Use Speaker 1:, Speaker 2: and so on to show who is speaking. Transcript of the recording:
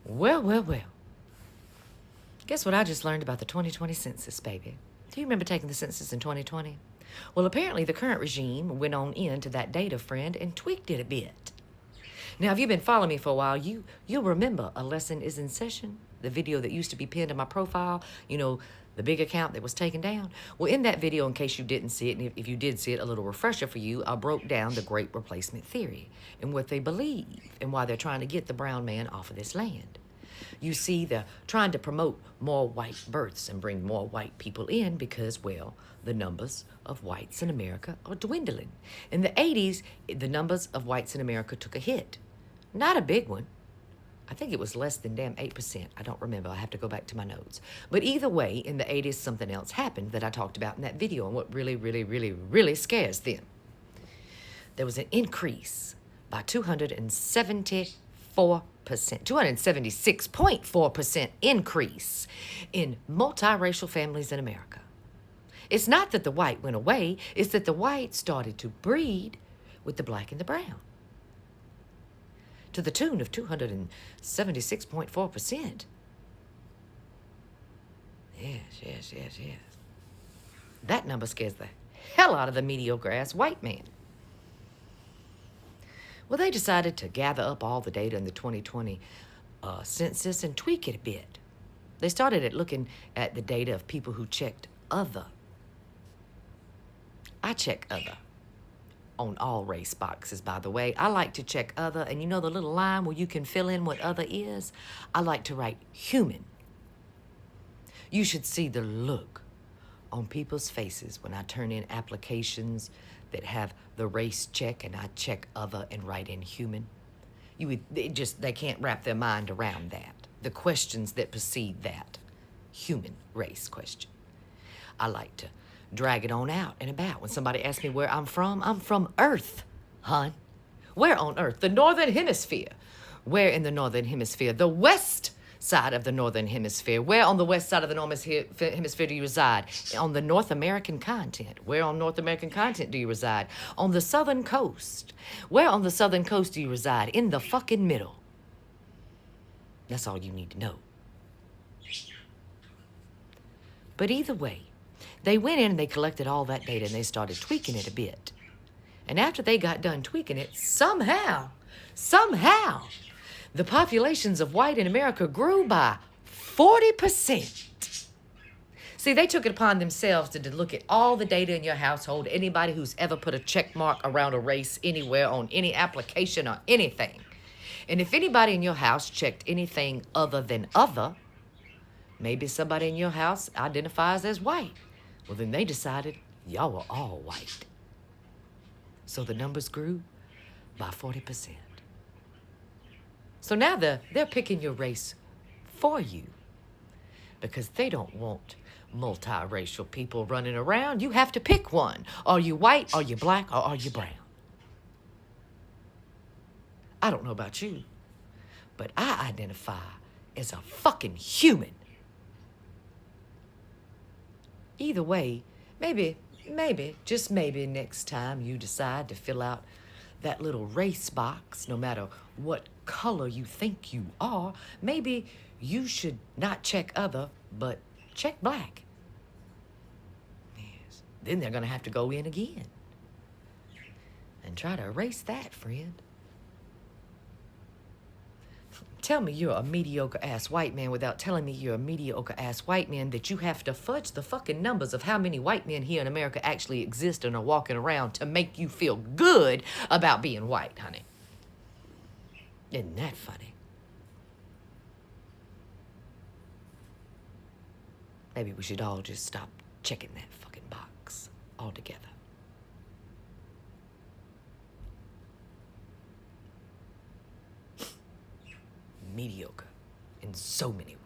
Speaker 1: Well, well, well. Guess what I just learned about the 2020 census, baby? Do you remember taking the census in 2020? Well, apparently the current regime went on into that data, friend, and tweaked it a bit. Now, if you've been following me for a while, you'll remember A Lesson is in Session, the video that used to be pinned to my profile, the big account that was taken down. Well, in that video, in case you didn't see it, and if you did see it, a little refresher for you, I broke down the Great Replacement Theory and what they believe and why they're trying to get the brown man off of this land. You see, they're trying to promote more white births and bring more white people in because, well, the numbers of whites in America are dwindling. In the 80s, the numbers of whites in America took a hit. Not a big one. I think it was less than damn 8%. I don't remember. I have to go back to my notes. But either way, in the 80s, something else happened that I talked about in that video and what really, really, really, really scares them. There was an increase by 276.4% increase in multiracial families in America. It's not that the white went away, it's that the white started to breed with the black and the brown to the tune of 276.4%. Yes. That number scares the hell out of the mediocre-ass white man. Well, they decided to gather up all the data in the 2020 census and tweak it a bit. They started at looking at the data of people who checked other. I check other on all race boxes, by the way. I like to check other, and you know the little line where you can fill in what other is? I like to write human. You should see the look on people's faces when I turn in applications that have the race check and I check other and write in human. They can't wrap their mind around that. The questions that precede that human race question. I like to drag it on out and about. When somebody asks me where I'm from Earth, hon. Where on Earth? The Northern Hemisphere. Where in the Northern Hemisphere? The west side of the Northern Hemisphere. Where on the west side of the Northern Hemisphere do you reside? On the North American continent. Where on North American continent do you reside? On the southern coast. Where on the southern coast do you reside? In the fucking middle. That's all you need to know. But either way, they went in and they collected all that data and they started tweaking it a bit. And after they got done tweaking it, somehow, the populations of white in America grew by 40%. See, they took it upon themselves to look at all the data in your household, anybody who's ever put a check mark around a race anywhere on any application or anything. And if anybody in your house checked anything other than other, maybe somebody in your house identifies as white. Well, then they decided y'all were all white. So the numbers grew by 40%. So now they're picking your race for you because they don't want multiracial people running around. You have to pick one. Are you white, are you black, or are you brown? I don't know about you, but I identify as a fucking human. Either way, maybe, just maybe next time you decide to fill out that little race box, no matter what color you think you are, maybe you should not check other, but check black. Yes. Then they're going to have to go in again and try to erase that, friend. Tell me you're a mediocre-ass white man without telling me you're a mediocre-ass white man that you have to fudge the fucking numbers of how many white men here in America actually exist and are walking around to make you feel good about being white, honey. Isn't that funny? Maybe we should all just stop checking that fucking box altogether. Mediocre in so many ways.